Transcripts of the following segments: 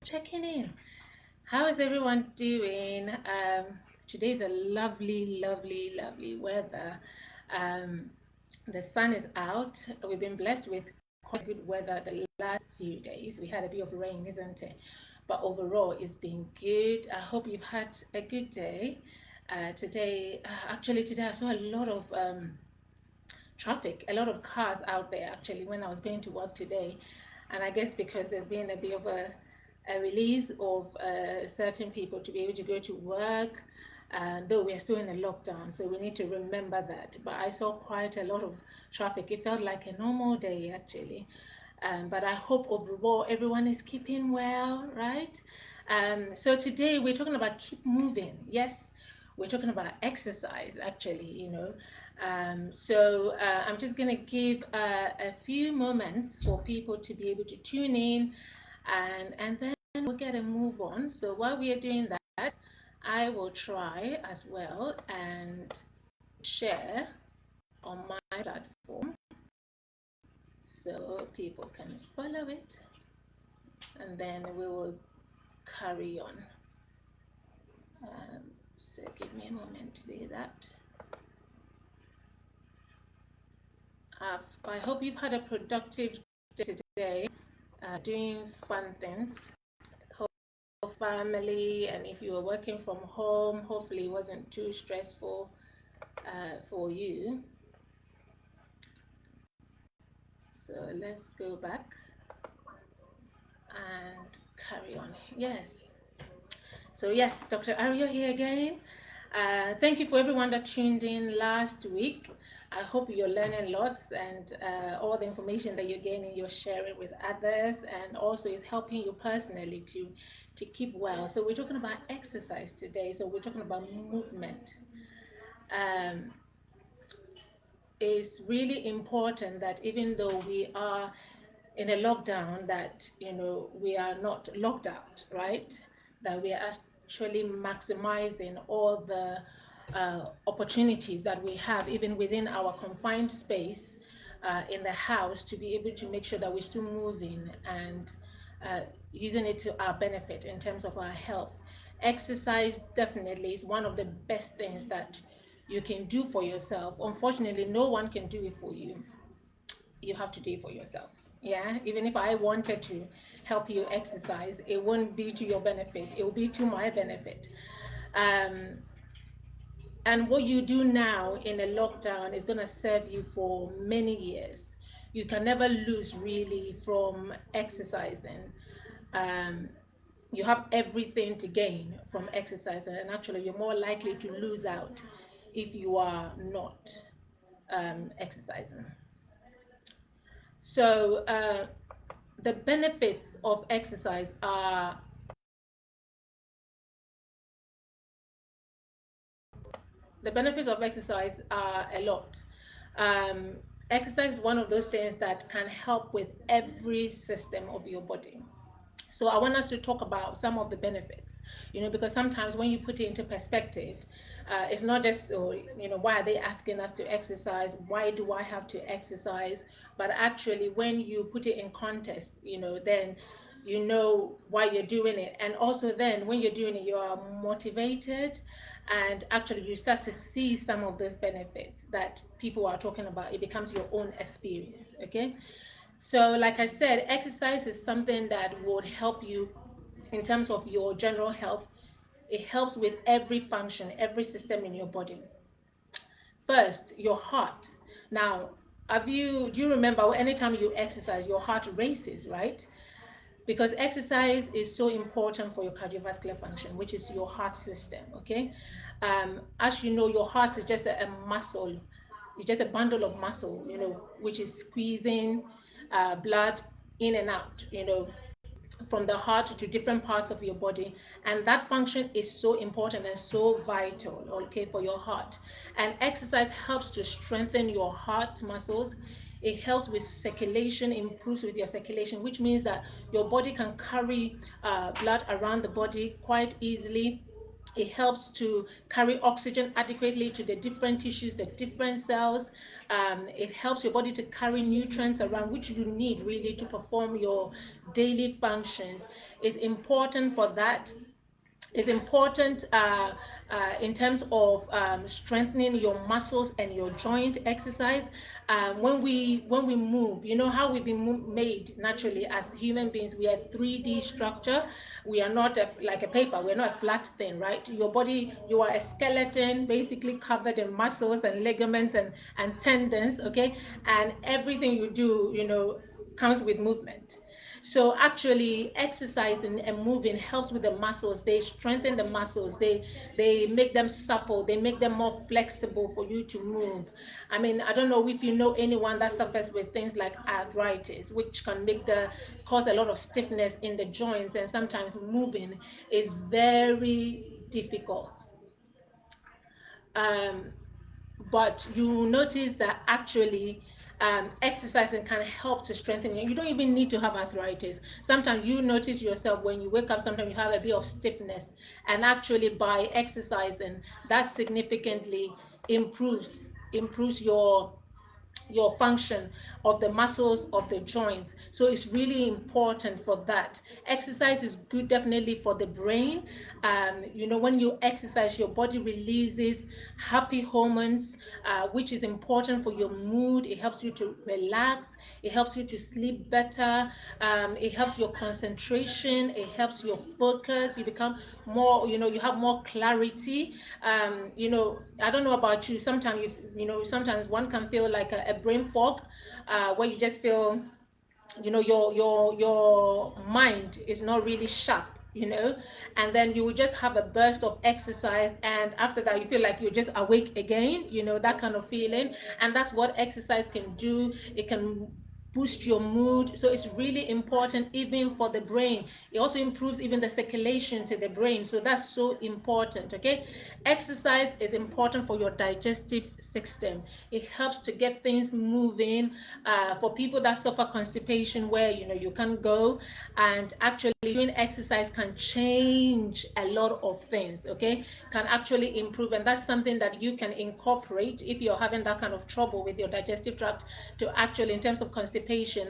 checking in. How is everyone doing? Today's a lovely, lovely, lovely weather. Um, the sun is out. We've been blessed with quite good weather the last few days. We had a bit of rain, isn't it? But overall, it's been good. I hope you've had a good day. Today I saw a lot of traffic, a lot of cars out there actually when I was going to work today. And I guess because there's been a bit of a release of certain people to be able to go to work, though we're still in a lockdown, so we need to remember that. But I saw quite a lot of traffic. It felt like a normal day actually. But I hope overall everyone is keeping well, right? So today we're talking about keep moving. Yes, we're talking about exercise actually. I'm just going to give a few moments for people to be able to tune in, and then we'll get a move on. So while we are doing that, I will try as well and share on my platform so people can follow it, and then we will carry on. So give me a moment to do that. I hope you've had a productive day today, doing fun things. Hope family, and if you were working from home, hopefully it wasn't too stressful for you. So let's go back and carry on. Yes. So yes, Dr. Arya here again. Thank you for everyone that tuned in last week. I hope you're learning lots, and all the information that you're gaining, you're sharing with others, and also is helping you personally to keep well. So we're talking about exercise today. So we're talking about movement. Um, it's really important that even though we are in a lockdown, that we are not locked out, right? That we are actually maximizing all the opportunities that we have even within our confined space in the house, to be able to make sure that we're still moving and using it to our benefit in terms of our health. Exercise definitely is one of the best things that you can do for yourself. Unfortunately, no one can do it for you. You have to do it for yourself. Yeah, even if I wanted to help you exercise, it won't be to your benefit, it will be to my benefit. um, and what you do now in a lockdown is going to serve you for many years. You can never lose really from exercising. um, you have everything to gain from exercising, and actually you're more likely to lose out if you are not exercising. So the benefits of exercise are a lot. Um, Exercise is one of those things that can help with every system of your body. So I want us to talk about some of the benefits, because sometimes when you put it into perspective, it's not just, oh, why are they asking us to exercise? Why do I have to exercise? But actually, when you put it in context, then you know why you're doing it. And also then when you're doing it, you are motivated, and actually you start to see some of those benefits that people are talking about. It becomes your own experience, okay? So, like I said, exercise is something that would help you in terms of your general health. It helps with every function, every system in your body. First, your heart. Now, do you remember anytime you exercise, your heart races, right? Because exercise is so important for your cardiovascular function, which is your heart system, okay? As you know, your heart is just a muscle. It's just a bundle of muscle, which is squeezing blood in and out, from the heart to different parts of your body. And that function is so important and so vital, okay, for your heart. And exercise helps to strengthen your heart muscles. It helps with circulation, improves with your circulation, which means that your body can carry blood around the body quite easily. It helps to carry oxygen adequately to the different tissues, the different cells. It helps your body to carry nutrients around, which you need really to perform your daily functions. It's important for that. It's important in terms of strengthening your muscles and your joint exercise. When we move, you know how we've been made naturally as human beings. We are 3D structure. We are not like a paper. We're not a flat thing, right? Your body, you are a skeleton basically covered in muscles and ligaments and tendons, okay? And everything you do, comes with movement. So actually exercising and moving helps with the muscles. They strengthen the muscles. They make them supple. They make them more flexible for you to move. I mean, I don't know if you know anyone that suffers with things like arthritis, which can cause a lot of stiffness in the joints, and sometimes moving is very difficult. Um, but you notice that actually exercising can help to strengthen you. You don't even need to have arthritis. Sometimes you notice yourself when you wake up, sometimes you have a bit of stiffness, and actually by exercising, that significantly improves your function of the muscles of the joints. So it's really important for that. Exercise is good definitely for the brain. When you exercise, your body releases happy hormones, which is important for your mood. It helps you to relax. It helps you to sleep better. It helps your concentration. It helps your focus. You become more, you have more clarity. I don't know about you. Sometimes one can feel like a brain fog, where you just feel, your mind is not really sharp, and then you will just have a burst of exercise, and after that you feel like you're just awake again, that kind of feeling. And that's what exercise can do. It can boost your mood. So it's really important even for the brain. It also improves even the circulation to the brain. So that's so important, okay? Exercise is important for your digestive system. It helps to get things moving. For people that suffer constipation, where you can't go, and actually doing exercise can change a lot of things, okay? Can actually improve, and that's something that you can incorporate if you're having that kind of trouble with your digestive tract, to actually, in terms of constipation,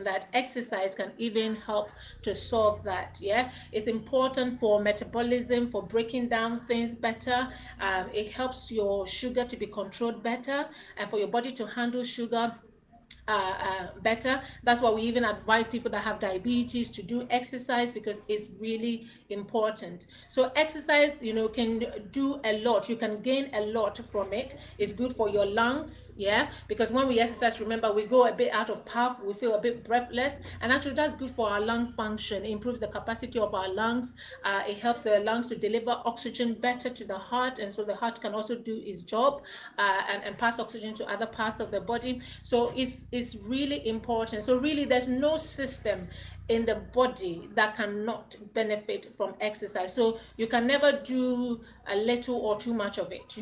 that exercise can even help to solve that. Yeah, it's important for metabolism, for breaking down things better. It helps your sugar to be controlled better, and for your body to handle sugar better. That's why we even advise people that have diabetes to do exercise, because it's really important. So exercise, can do a lot. You can gain a lot from it. It's good for your lungs, yeah, because when we exercise, remember, we go a bit out of path, we feel a bit breathless, and actually that's good for our lung function. It improves the capacity of our lungs. It helps the lungs to deliver oxygen better to the heart, and so the heart can also do its job, and pass oxygen to other parts of the body. So it's really important. So really, there's no system in the body that cannot benefit from exercise. So you can never do a little or too much of it.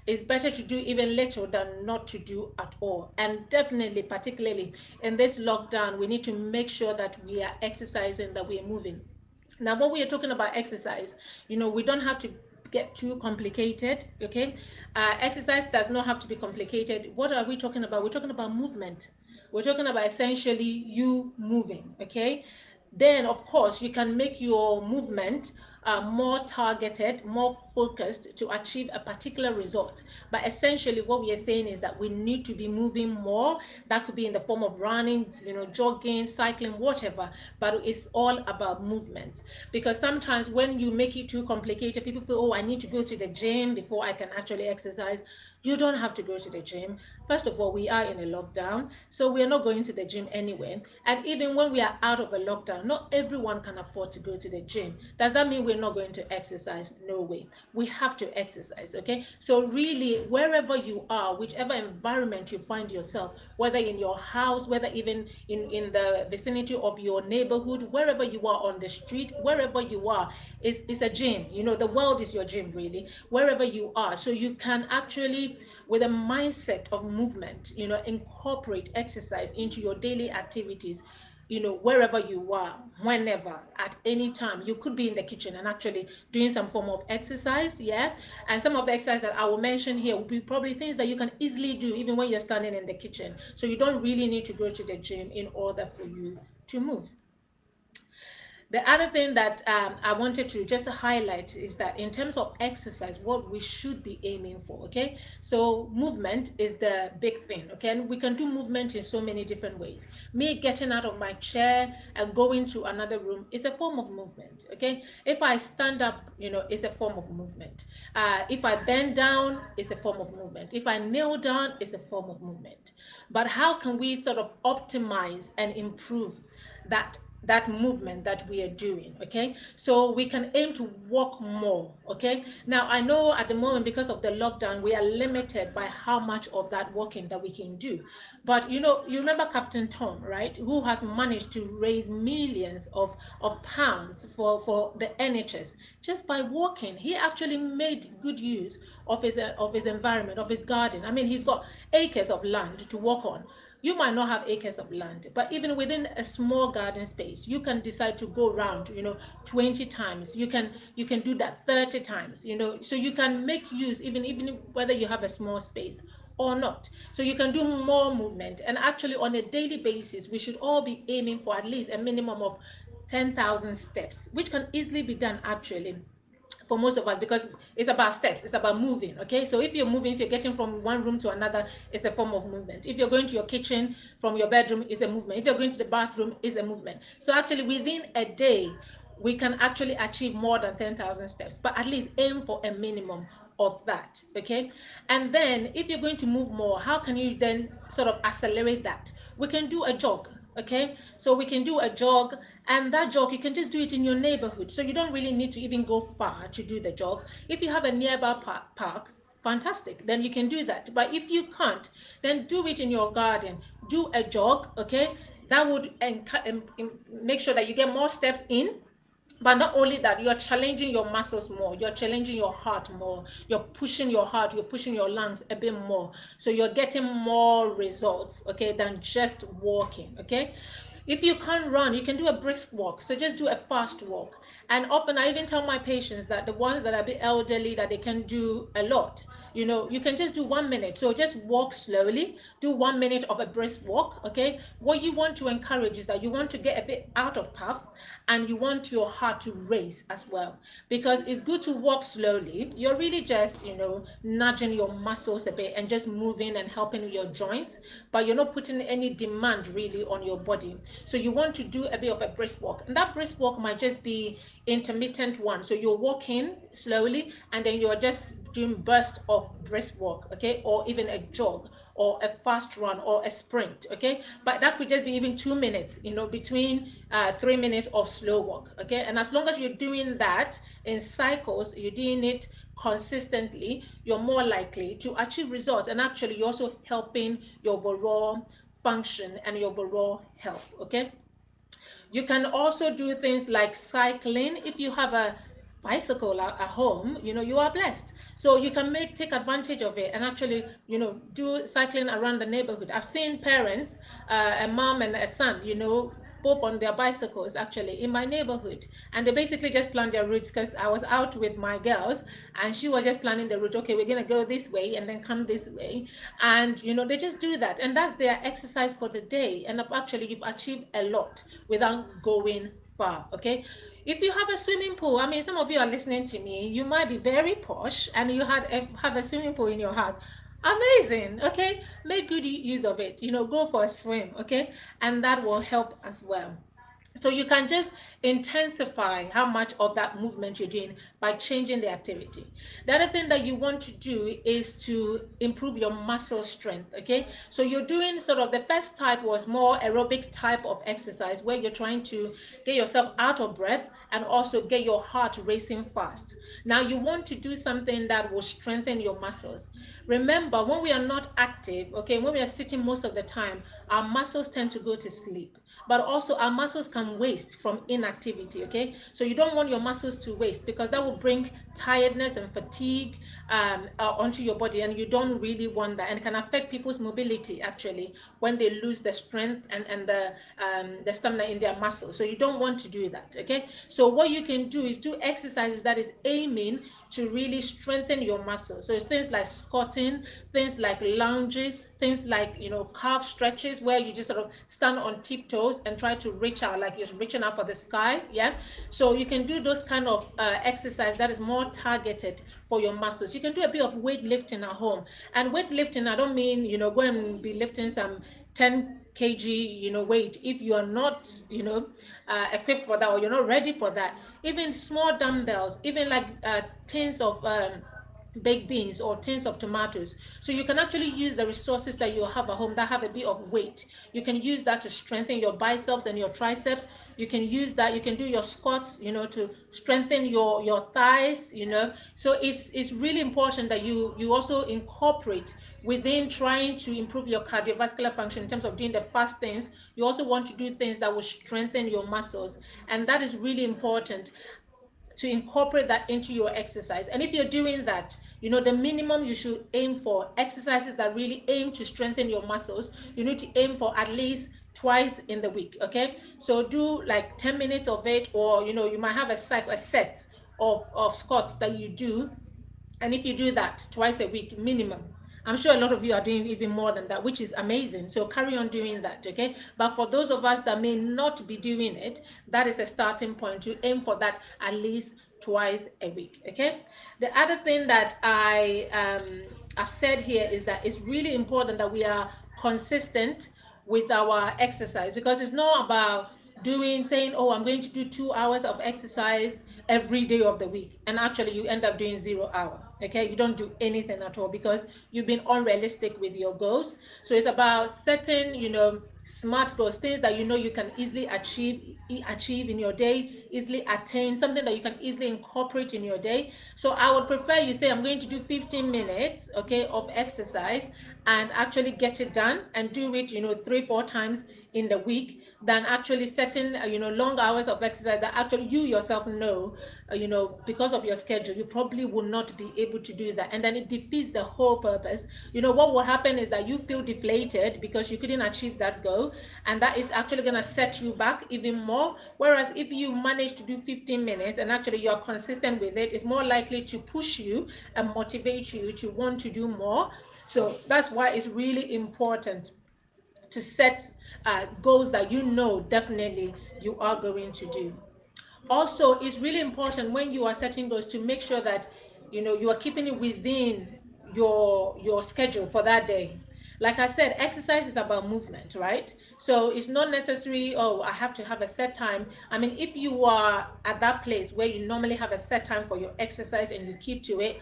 It's better to do even little than not to do at all. And definitely, particularly in this lockdown, we need to make sure that we are exercising, that we are moving. Now, when we are talking about exercise, we don't have to get too complicated, okay? Exercise does not have to be complicated. What are we talking about? We're talking about movement. We're talking about essentially you moving, okay? Then, of course, you can make your movement more targeted, more focused to achieve a particular result. But essentially, what we are saying is that we need to be moving more. That could be in the form of running, jogging, cycling, whatever. But it's all about movement. Because sometimes when you make it too complicated, people feel, oh, I need to go to the gym before I can actually exercise. You don't have to go to the gym. First of all, we are in a lockdown, so we are not going to the gym anyway. And even when we are out of a lockdown, not everyone can afford to go to the gym. Does that mean we're not going to exercise? No way. We have to exercise, okay? So really, wherever you are, whichever environment you find yourself, whether in your house, whether even in the vicinity of your neighborhood, wherever you are, on the street, wherever you are, is a gym. The world is your gym, really, wherever you are. So you can actually, with a mindset of movement, incorporate exercise into your daily activities. wherever you are, whenever, at any time. You could be in the kitchen and actually doing some form of exercise, yeah. And some of the exercise that I will mention here will be probably things that you can easily do even when you're standing in the kitchen. So you don't really need to go to the gym in order for you to move. The other thing that I wanted to just highlight is that in terms of exercise, what we should be aiming for, okay? So movement is the big thing, okay? And we can do movement in so many different ways. Me getting out of my chair and going to another room is a form of movement, okay? If I stand up, it's a form of movement. If I bend down, it's a form of movement. If I kneel down, it's a form of movement. But how can we sort of optimize and improve that movement that we are doing? Okay, so we can aim to walk more. Okay, now I know at the moment, because of the lockdown, we are limited by how much of that walking that we can do. But you remember Captain Tom, right, who has managed to raise millions of pounds for the NHS just by walking. He actually made good use of his environment, of his garden. I mean, he's got acres of land to walk on. You might not have acres of land, but even within a small garden space, you can decide to go around, 20 times. You can do that 30 times, so you can make use, even whether you have a small space or not. So you can do more movement. And actually, on a daily basis, we should all be aiming for at least a minimum of 10,000 steps, which can easily be done actually for most of us, because it's about steps, it's about moving. Okay, so if you're moving, if you're getting from one room to another, it's a form of movement. If you're going to your kitchen from your bedroom, it's a movement. If you're going to the bathroom, it's a movement. So actually within a day, we can actually achieve more than 10,000 steps, but at least aim for a minimum of that. Okay, and then if you're going to move more, how can you then sort of accelerate that? We can do a jog. Okay, so we can do a jog, and that jog, you can just do it in your neighborhood, so you don't really need to even go far to do the jog. If you have a nearby park, fantastic, then you can do that. But if you can't, then do it in your garden. Do a jog. Okay, that would make sure that you get more steps in. But not only that, you're challenging your muscles more, you're challenging your heart more, you're pushing your heart, you're pushing your lungs a bit more, so you're getting more results, okay, than just walking. Okay, if you can't run, you can do a brisk walk, so just do a fast walk. And often I even tell my patients that the ones that are a bit elderly, that they can do a lot, you can just do 1 minute. So just walk slowly, do 1 minute of a brisk walk. Okay, what you want to encourage is that you want to get a bit out of path, and you want your heart to race as well, because it's good to walk slowly. You're really just nudging your muscles a bit and just moving and helping your joints, but you're not putting any demand really on your body. So you want to do a bit of a brisk walk, and that brisk walk might just be intermittent one. So you're walking slowly, and then you're just doing burst of brisk walk. Okay, or even a jog, or a fast run, or a sprint. Okay, but that could just be even 2 minutes, between 3 minutes of slow walk. Okay, and as long as you're doing that in cycles, you're doing it consistently, you're more likely to achieve results. And actually, you're also helping your overall function and your overall health. Okay, you can also do things like cycling. If you have a bicycle at home, you are blessed, so you can take advantage of it and actually do cycling around the neighborhood. I've seen parents, a mom and a son, both on their bicycles actually in my neighborhood, and they basically just plan their routes, because I was out with my girls and she was just planning the route. Okay, we're gonna go this way and then come this way, and they just do that, and that's their exercise for the day. And actually, you've achieved a lot without going far. Okay, if you have a swimming pool, I mean, some of you are listening to me, you might be very posh and you have a swimming pool in your house. Amazing. Okay, make good use of it. Go for a swim. Okay, and that will help as well. So you can just intensify how much of that movement you're doing by changing the activity. The other thing that you want to do is to improve your muscle strength. Okay, so you're doing sort of, the first type was more aerobic type of exercise, where you're trying to get yourself out of breath and also get your heart racing fast. Now you want to do something that will strengthen your muscles. Remember, when we are not active, okay, when we are sitting most of the time, our muscles tend to go to sleep, but also our muscles can them waste from inactivity. Okay, so you don't want your muscles to waste, because that will bring tiredness and fatigue onto your body, and you don't really want that, and it can affect people's mobility actually when they lose the strength and the stamina in their muscles. So you don't want to do that. Okay, so what you can do is do exercises that is aiming to really strengthen your muscles. So it's things like squatting, things like lunges, things like, you know, calf stretches, where you just sort of stand on tiptoes and try to reach out like you're reaching out for the sky. Yeah, so you can do those kind of exercise that is more targeted for your muscles. You can do a bit of weightlifting at home, and weightlifting, I don't mean, you know, go and be lifting some 10 kg, you know, weight if you are not, you know, equipped for that, or you're not ready for that. Even small dumbbells, even like tins of baked beans or tins of tomatoes. So you can actually use the resources that you have at home that have a bit of weight. You can use that to strengthen your biceps and your triceps. You can use that, you can do your squats, you know, to strengthen your thighs, you know. So it's really important that you also incorporate within trying to improve your cardiovascular function in terms of doing the fast things. You also want to do things that will strengthen your muscles, and that is really important, to incorporate that into your exercise. And if you're doing that, you know, the minimum you should aim for exercises that really aim to strengthen your muscles, you need to aim for at least twice in the week. Okay, so do like 10 minutes of it, or, you know, you might have a set of squats that you do, and if you do that twice a week minimum, I'm sure a lot of you are doing even more than that, which is amazing. So carry on doing that. Okay, but for those of us that may not be doing it, that is a starting point to aim for that at least twice a week. Okay, the other thing that I've said here is that it's really important that we are consistent with our exercise, because it's not about saying, oh, I'm going to do 2 hours of exercise every day of the week, and actually you end up doing 0 hour. Okay, you don't do anything at all because you've been unrealistic with your goals. So it's about setting, you know, smart goals, things that you know you can easily achieve in your day, easily attain, something that you can easily incorporate in your day. So I would prefer you say, I'm going to do 15 minutes, okay, of exercise, and actually get it done and do it, you know, 3-4 times in the week, than actually setting you know, long hours of exercise that actually you yourself know, you know, because of your schedule, you probably will not be able to do that, and then it defeats the whole purpose. You know, what will happen is that you feel deflated because you couldn't achieve that goal, and that is actually going to set you back even more. Whereas if you manage to do 15 minutes and actually you're consistent with it, it's more likely to push you and motivate you to want to do more. So that's why it's really important to set goals that you know definitely you are going to do. Also, it's really important when you are setting goals to make sure that, you know, you are keeping it within your schedule for that day. Like I said, exercise is about movement, right? So it's not necessary, oh, I have to have a set time. I mean, if you are at that place where you normally have a set time for your exercise and you keep to it,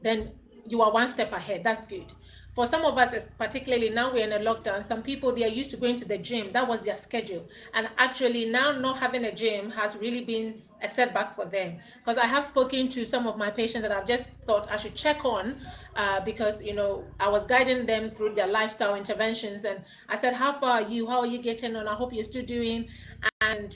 then you are one step ahead. That's good. For some of us, particularly now we're in a lockdown, some people, they are used to going to the gym. That was their schedule. And actually now not having a gym has really been a setback for them. Because I have spoken to some of my patients that I've just thought I should check on, because, you know, I was guiding them through their lifestyle interventions. And I said, how far are you? How are you getting on? I hope you're still doing. And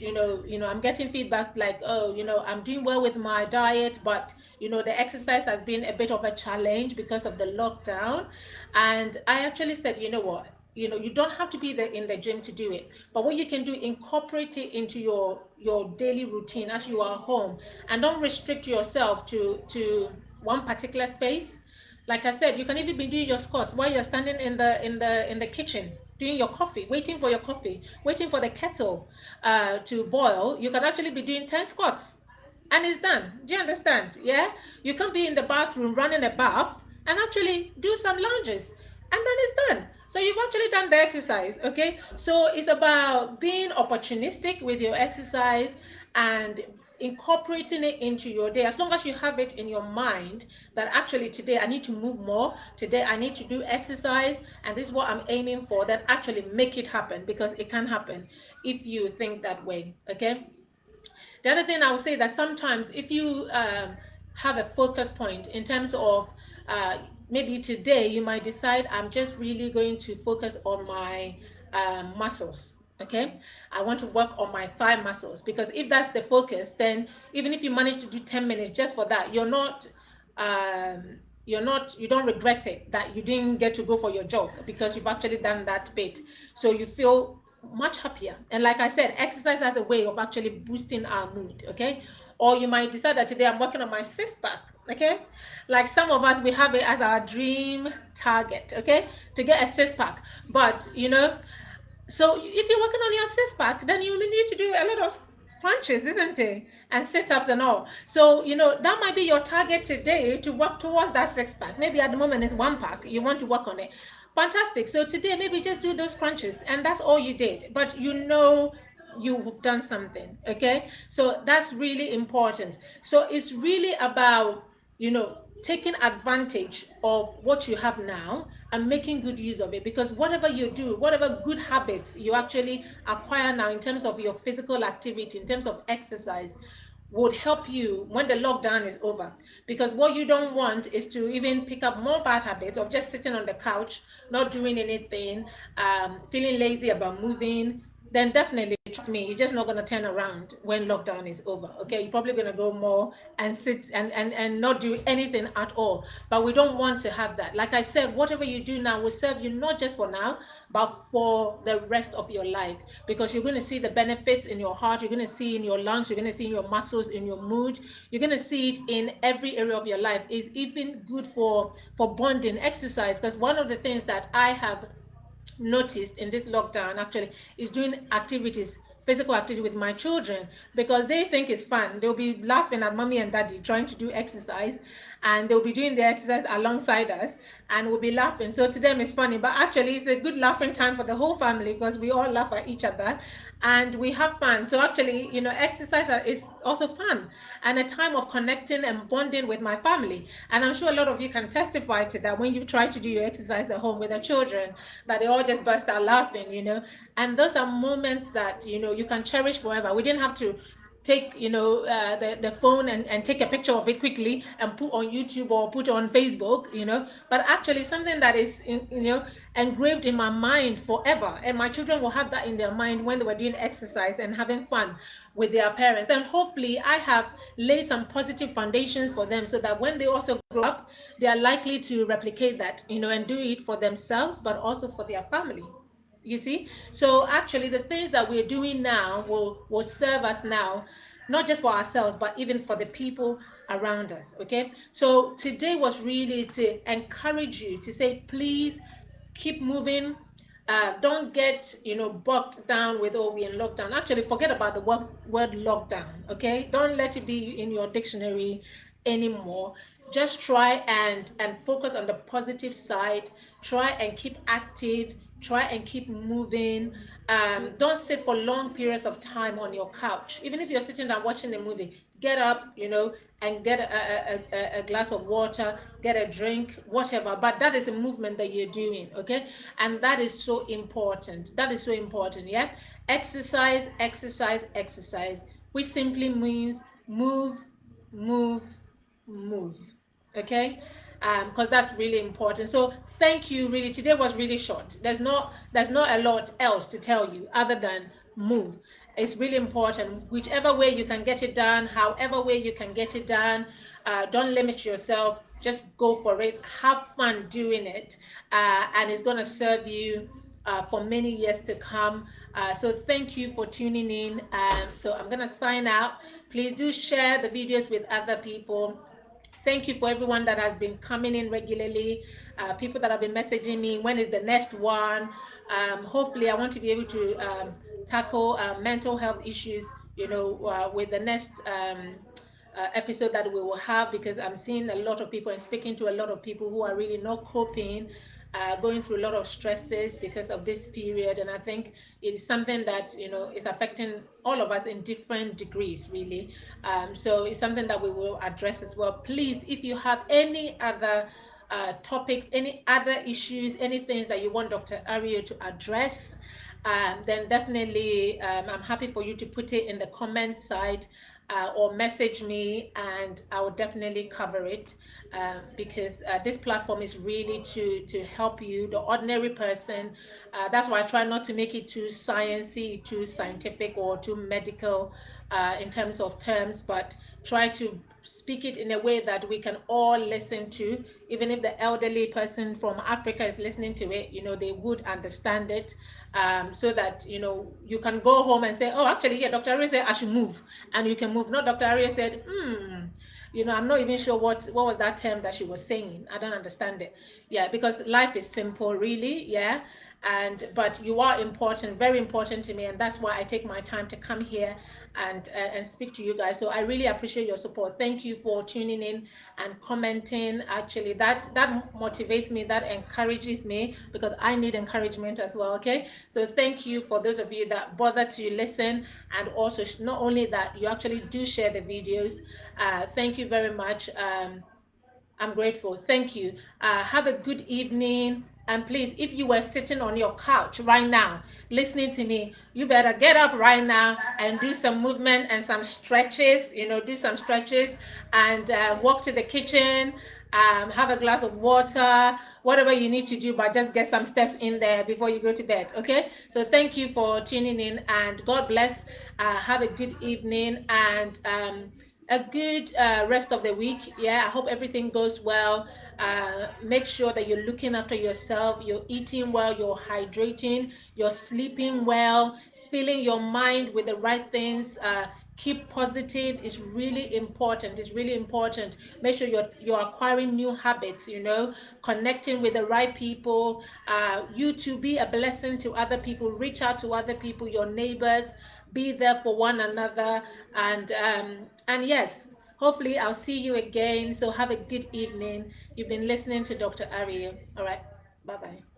I'm getting feedback like, oh, I'm doing well with my diet, but the exercise has been a bit of a challenge because of the lockdown. And I actually said, you know what, you don't have to be there in the gym to do it, but what you can do, incorporate it into your daily routine as you are home, and don't restrict yourself to one particular space. Like I said, you can even be doing your squats while you're standing in the kitchen doing your coffee, waiting for your coffee, waiting for the kettle to boil. You can actually be doing 10 squats and it's done. Do you understand? Yeah, you can be in the bathroom running a bath and actually do some lunges, and then it's done. So you've actually done the exercise. Okay, so it's about being opportunistic with your exercise and incorporating it into your day, as long as you have it in your mind that actually today I need to move more, today I need to do exercise, and this is what I'm aiming for. Then actually make it happen, because it can happen if you think that way. Okay, the other thing I would say that sometimes if you have a focus point in terms of maybe today you might decide, I'm just really going to focus on my muscles. Okay, I want to work on my thigh muscles, because if that's the focus, then even if you manage to do 10 minutes just for that, you don't regret it that you didn't get to go for your jog, because you've actually done that bit. So you feel much happier. And like I said, exercise has a way of actually boosting our mood. Okay, or you might decide that today I'm working on my six pack. Okay, like some of us, we have it as our dream target, okay, to get a six pack. But so if you're working on your six pack, then you need to do a lot of crunches, isn't it? And sit-ups and all. So, that might be your target today, to work towards that six pack. Maybe at the moment it's one pack. You want to work on it. Fantastic. So today, maybe just do those crunches, and that's all you did. But you've done something. Okay. So that's really important. So it's really about, taking advantage of what you have now and making good use of it, because whatever you do, whatever good habits you actually acquire now in terms of your physical activity, in terms of exercise, would help you when the lockdown is over. Because what you don't want is to even pick up more bad habits of just sitting on the couch, not doing anything, feeling lazy about moving. Then definitely, trust me, you're just not going to turn around when lockdown is over. Okay, you're probably going to go more and sit and not do anything at all. But we don't want to have that. Like I said, whatever you do now will serve you not just for now, but for the rest of your life, because you're going to see the benefits in your heart, you're going to see in your lungs, you're going to see in your muscles, in your mood, you're going to see it in every area of your life. Is even good for bonding. Exercise, because one of the things that I have noticed in this lockdown actually is doing activities, physical activity with my children, because they think it's fun. They'll be laughing at mommy and daddy trying to do exercise, and they'll be doing the exercise alongside us, and we'll be laughing. So to them it's funny, but actually it's a good laughing time for the whole family, because we all laugh at each other and we have fun. So actually, exercise is also fun and a time of connecting and bonding with my family. And I'm sure a lot of you can testify to that when you try to do your exercise at home with the children, that they all just burst out laughing. And those are moments that, you can cherish forever. We didn't have to take the phone and take a picture of it quickly and put on YouTube or put on Facebook, but actually something that is engraved in my mind forever, and my children will have that in their mind when they were doing exercise and having fun with their parents. And hopefully I have laid some positive foundations for them, so that when they also grow up, they are likely to replicate that, and do it for themselves but also for their family. You see, so actually the things that we're doing now will serve us now, not just for ourselves but even for the people around us. Okay, so today was really to encourage you to say, please keep moving. Don't get bogged down with, oh, we're in lockdown. Actually, forget about the word lockdown. Okay, don't let it be in your dictionary anymore. Just try and focus on the positive side. Try and keep active. Try and keep moving. Don't sit for long periods of time on your couch. Even if you're sitting there watching a movie, get up, and get a glass of water, get a drink, whatever. But that is a movement that you're doing, okay? And that is so important. That is so important, yeah? Exercise, exercise, exercise, which simply means move, move, move. Okay, because that's really important. So thank you. Really, today was really short. There's not a lot else to tell you other than move. It's really important. Whichever way you can get it done, however way you can get it done, don't limit yourself. Just go for it. Have fun doing it, and it's going to serve you for many years to come. So thank you for tuning in. So I'm going to sign out. Please do share the videos with other people. Thank you for everyone that has been coming in regularly, people that have been messaging me, when is the next one? Hopefully, I want to be able to tackle mental health issues, with the next episode that we will have, because I'm seeing a lot of people and speaking to a lot of people who are really not coping, going through a lot of stresses because of this period. And I think it is something that is affecting all of us in different degrees, really. So it's something that we will address as well. Please, if you have any other topics, any other issues, any things that you want Dr. Ario to address, then definitely I'm happy for you to put it in the comment side. or message me, and I will definitely cover it, because this platform is really to help you, the ordinary person. That's why I try not to make it too sciencey, too scientific, or too medical in terms of terms, but try to speak it in a way that we can all listen to. Even if the elderly person from Africa is listening to it, they would understand it, so that you can go home and say, oh, actually, yeah, Dr. Ari said I should move, and you can move. Not Dr. Ari said, I'm not even sure what was that term that she was saying. I don't understand it. Yeah, because life is simple, really. Yeah. But you are important, very important to me, and that's why I take my time to come here and speak to you guys. So I really appreciate your support. Thank you for tuning in and commenting. Actually, that motivates me, that encourages me, because I need encouragement as well. Okay, so thank you for those of you that bother to listen, and also not only that, you actually do share the videos. Thank you very much. I'm grateful. Thank you. Have a good evening. And please, if you were sitting on your couch right now listening to me, you better get up right now and do some movement and some stretches. Do some stretches, and walk to the kitchen. Have a glass of water, whatever you need to do, but just get some steps in there before you go to bed. Okay? So thank you for tuning in, and God bless. Have a good evening, and a good rest of the week. Yeah, I hope everything goes well. Make sure that you're looking after yourself, you're eating well, you're hydrating, you're sleeping well, filling your mind with the right things. Keep positive is really important. It's really important. Make sure you're acquiring new habits, connecting with the right people. You to be a blessing to other people. Reach out to other people, your neighbors. Be there for one another, and yes, hopefully I'll see you again. So have a good evening. You've been listening to Dr. Ari. All right, bye bye.